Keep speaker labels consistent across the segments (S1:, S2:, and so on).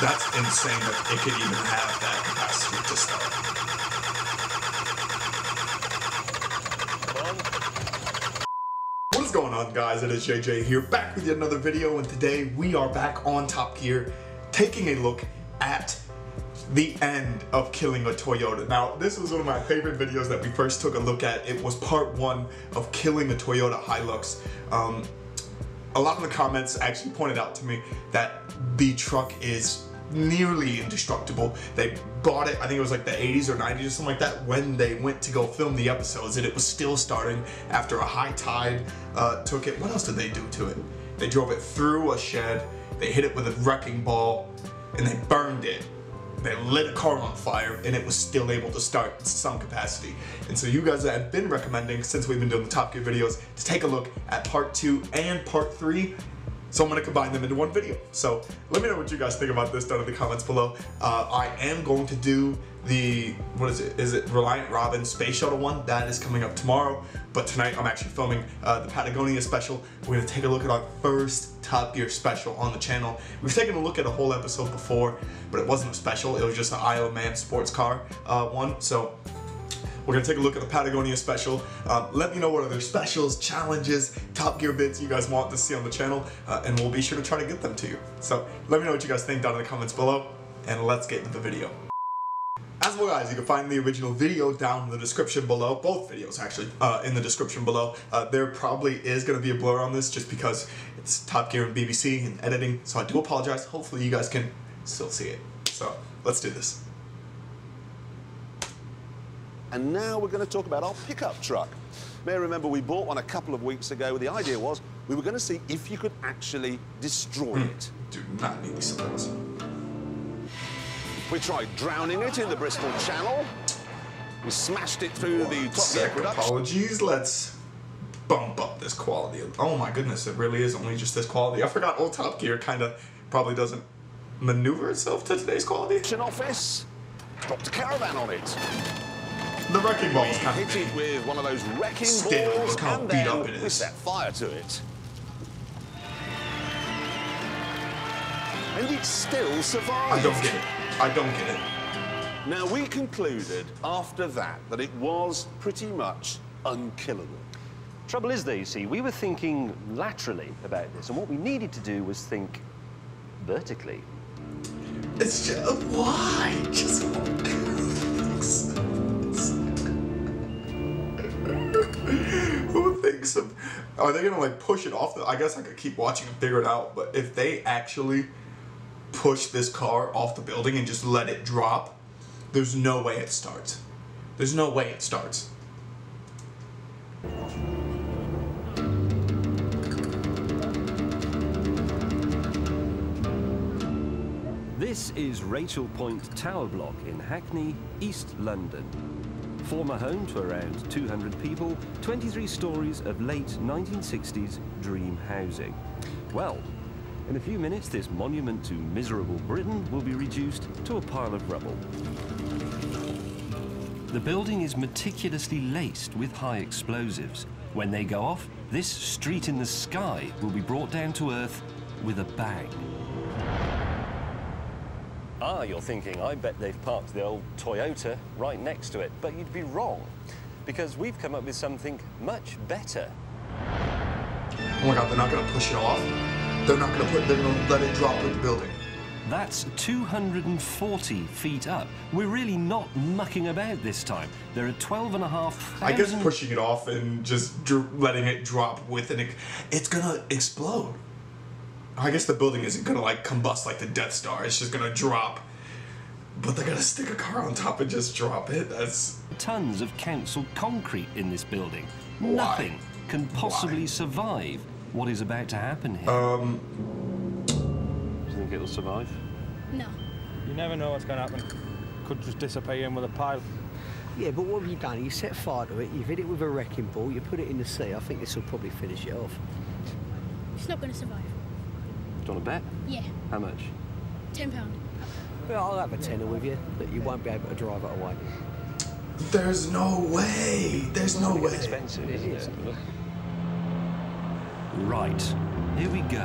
S1: That's insane that it could even have that capacity to start. What is going on, guys? It is JJ here, back with yet another video, and today we are back on Top Gear, taking a look at the end of killing a Toyota. Now, this was one of my favorite videos that we first took a look at. It was part 1 of killing a Toyota Hilux. A lot of the comments actually pointed out to me that the truck is nearly indestructible. They bought it, I think it was like the 80s or 90s or something like that, when they went to go film the episodes, and it was still starting after a high tide took it. What else did they do to it? They drove it through a shed, they hit it with a wrecking ball, and they burned it. They lit a car on fire, and it was still able to start some capacity. And so you guys have been recommending, since we've been doing the Top Gear videos, to take a look at part 2 and part 3. So I'm going to combine them into one video. So let me know what you guys think about this down in the comments below. I am going to do the, what is it? Is it Reliant Robin Space Shuttle one? That is coming up tomorrow. But tonight I'm actually filming the Patagonia special. We're going to take a look at our first Top Gear special on the channel. We've taken a look at a whole episode before, but it wasn't a special. It was just an Isle of Man sports car one. So we're going to take a look at the Patagonia special. Let me know what other specials, challenges, Top Gear bits you guys want to see on the channel, and we'll be sure to try to get them to you. So let me know what you guys think down in the comments below, and let's get into the video. As well, guys, you can find the original video down in the description below, both videos actually, in the description below. There probably is going to be a blur on this just because it's Top Gear and BBC and editing, so I do apologize. Hopefully you guys can still see it. So let's do this.
S2: And now we're going to talk about our pickup truck. May remember we bought one a couple of weeks ago. The idea was we were going to see if you could actually destroy it.
S1: Do not need these supports.
S2: We tried drowning it in the Bristol Channel. We smashed it through the Top Gear production.
S1: Apologies, let's bump up this quality. Oh my goodness, it really is only just this quality. I forgot old Top Gear kind of probably doesn't maneuver itself to today's quality.
S2: Office, dropped a caravan on it.
S1: The wrecking ball is kind of
S2: hit it with one of those wrecking
S1: still,
S2: balls,
S1: look how
S2: and
S1: beat
S2: then
S1: up it is.
S2: we set fire to it. And it still survived.
S1: I don't get it. I don't get it.
S2: Now, we concluded after that that it was pretty much unkillable.
S3: Trouble is, though, you see, we were thinking laterally about this, and what we needed to do was think vertically.
S1: It's just, why? Just who thinks of, are they gonna like push it off? I guess I could keep watching and figure it out, but if they actually push this car off the building and just let it drop, there's no way it starts. There's no way it starts.
S3: This is Rachel Point Tower Block in Hackney, East London. Former home to around 200 people, 23 stories of late 1960s dream housing. Well, in a few minutes, this monument to miserable Britain will be reduced to a pile of rubble. The building is meticulously laced with high explosives. When they go off, this street in the sky will be brought down to earth with a bang. Ah, you're thinking, I bet they've parked the old Toyota right next to it. But you'd be wrong, because we've come up with something much better.
S1: Oh my God, they're not gonna push it off. They're gonna let it drop with the building.
S3: That's 240 feet up. We're really not mucking about this time. There are 12,500...
S1: I guess pushing it off and just letting it drop with it, it's gonna explode. I guess the building isn't gonna like combust like the Death Star. It's just gonna drop. But they're gonna stick a car on top and just drop it. That's
S3: tons of council concrete in this building.
S1: Why?
S3: Nothing can possibly survive what is about to happen here. Do you think it'll survive?
S4: No.
S5: You never know what's going to happen. Could just disappear in with a pile.
S6: Yeah, but what have you done? You set fire to it, you've hit it with a wrecking ball, you put it in the sea. I think this will probably finish it off.
S4: It's not going to survive.
S3: Do you want to bet?
S4: Yeah.
S3: How much?
S4: £10.
S6: Well, I'll have a tenner with you, but you won't be able to drive it away.
S1: There's no way. There's no way.
S3: Expensive, isn't it? Right. Here we go.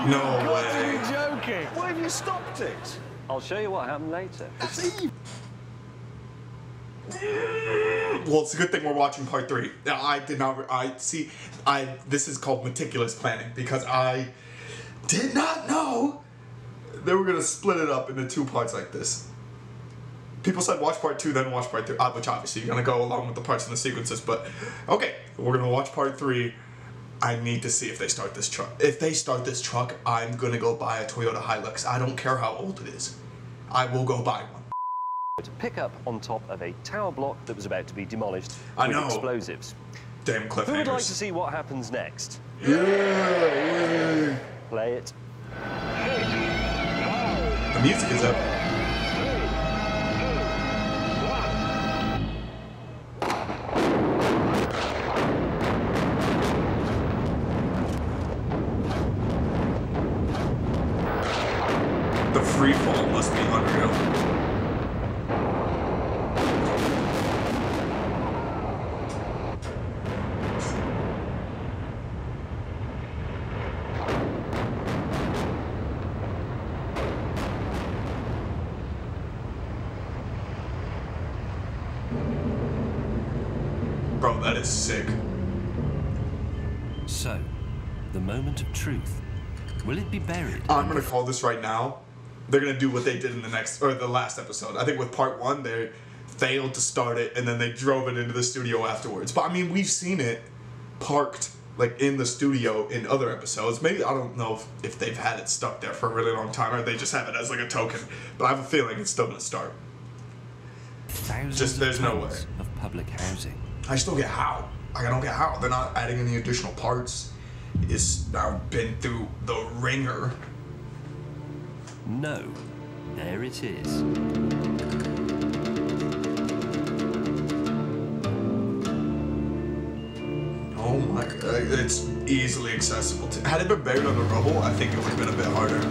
S1: No
S6: God, are
S1: way.
S6: you joking?
S2: Why have you stopped it?
S3: I'll show you what happened later.
S2: That's evil.
S1: Well, it's a good thing we're watching part 3. I did not. This is called meticulous planning because I did not know they were gonna split it up into 2 parts like this. People said watch part 2, then watch part 3, which obviously you're gonna go along with the parts and the sequences. But okay, we're gonna watch part 3. I need to see if they start this truck. If they start this truck, I'm gonna go buy a Toyota Hilux. I don't care how old it is. I will go buy one.
S3: To pick up on top of a tower block that was about to be demolished
S1: I
S3: with
S1: know.
S3: explosives.
S1: Damn cliffhangers.
S3: Who would like to see what happens next?
S1: Yeah.
S3: Play it.
S1: The music is up. The freefall must be unreal. Bro, that is sick.
S3: So, the moment of truth. Will it be buried?
S1: I'm gonna call this right now. They're gonna do what they did in the last episode. I think with part 1, they failed to start it and then they drove it into the studio afterwards. But I mean, we've seen it parked like in the studio in other episodes. Maybe, I don't know if they've had it stuck there for a really long time or they just have it as like a token. But I have a feeling it's still gonna start.
S3: Thousands
S1: there's
S3: of
S1: no
S3: tons
S1: way.
S3: of public housing.
S1: I just don't get how. Like, I don't get how. They're not adding any additional parts. It's now been through the ringer.
S3: No. There it is.
S1: Oh my god, it's easily accessible. Had it been buried under rubble, I think it would have been a bit harder.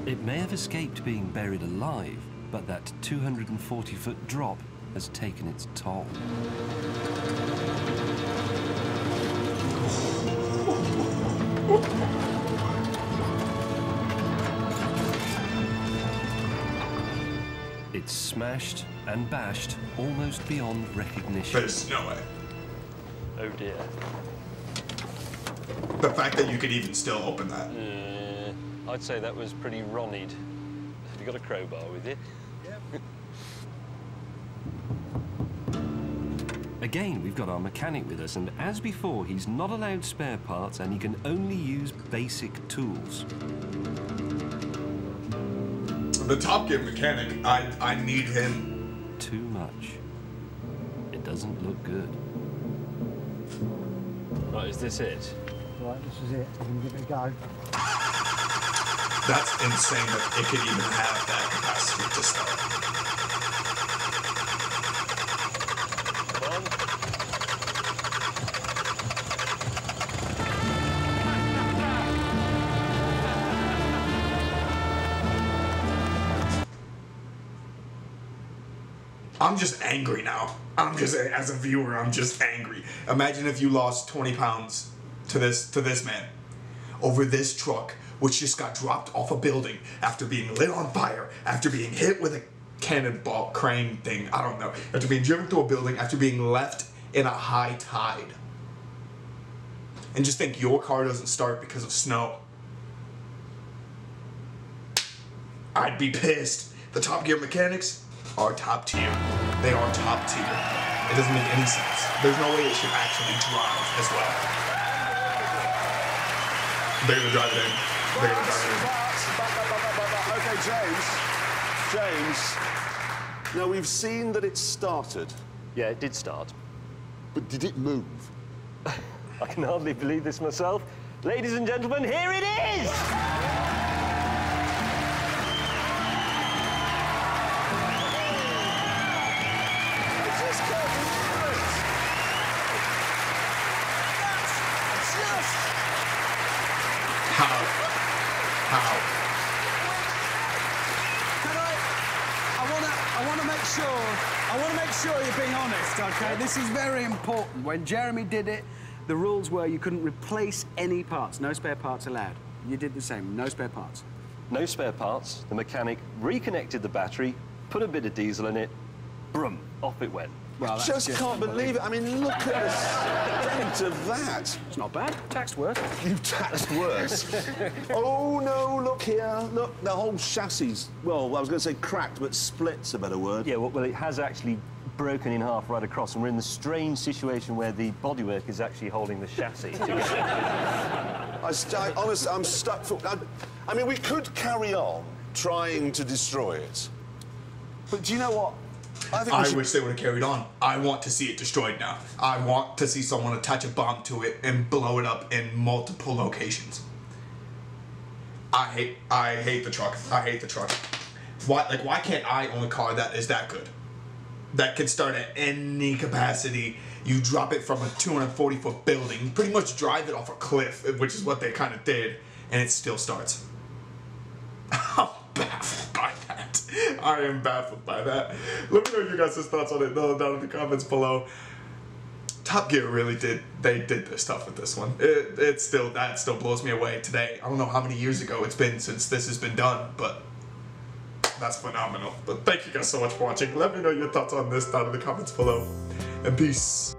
S3: It may have escaped being buried alive, but that 240-foot drop has taken its toll. It's smashed and bashed almost beyond recognition.
S1: There's no way.
S3: Oh dear.
S1: The fact that you could even still open that.
S3: I'd say that was pretty Ronnied. Have you got a crowbar with you? Yeah. Again, we've got our mechanic with us, and as before, he's not allowed spare parts and he can only use basic tools.
S1: The Top Gear mechanic, I need him.
S3: Too much. It doesn't look good. Right, is this it?
S6: Right, this is it. I'm going to give it a go.
S1: That's insane that it could even have that capacity to start.
S3: Come on.
S1: I'm just angry now. As a viewer, I'm just angry. Imagine if you lost 20 pounds to this man over this truck, which just got dropped off a building after being lit on fire, after being hit with a cannonball crane thing, I don't know, after being driven through a building, after being left in a high tide. And just think your car doesn't start because of snow. I'd be pissed. The Top Gear mechanics are top tier. They are top tier. It doesn't make any sense. There's no way it should actually drive as well. They're gonna drive it in. They're gonna drive it in.
S2: Okay, James. Now, we've seen that it started,
S3: Yeah, it did start.
S2: but did it move?
S3: I can hardly believe this myself. Ladies and gentlemen, here it is!
S2: I just can't believe it! That's just...
S1: How?
S7: I want to make sure you're being honest, okay? This is very important. When Jeremy did it, The rules were you couldn't replace any parts, no spare parts allowed. You did the same, no spare parts.
S3: No spare parts. The mechanic reconnected the battery, put a bit of diesel in it, brum, off it went.
S7: Well, that's
S2: Just can't believe it. I mean, look at the strength of that.
S7: It's not bad. Taxed worse.
S2: You taxed worse. Oh, no, look here. Look, the whole chassis, well, I was going to say cracked, but split's a better word.
S3: Yeah, well, it has actually broken in half right across, and we're in the strange situation where the bodywork is actually holding the chassis together.
S2: Honestly, I'm stuck for... I mean, we could carry on trying to destroy it. But do you know what?
S1: I wish they would have carried on. I want to see it destroyed now. I want to see someone attach a bomb to it and blow it up in multiple locations. I hate the truck. I hate the truck. Why can't I own a car that is that good? That can start at any capacity. You drop it from a 240-foot building, pretty much drive it off a cliff, which is what they kind of did, and it still starts. I'm baffled by that. I am baffled by that. Let me know your guys' thoughts on it down in the comments below. Top Gear really did their stuff with this one. That still blows me away today. I don't know how many years ago it's been since this has been done, but that's phenomenal. But thank you guys so much for watching. Let me know your thoughts on this down in the comments below. And peace.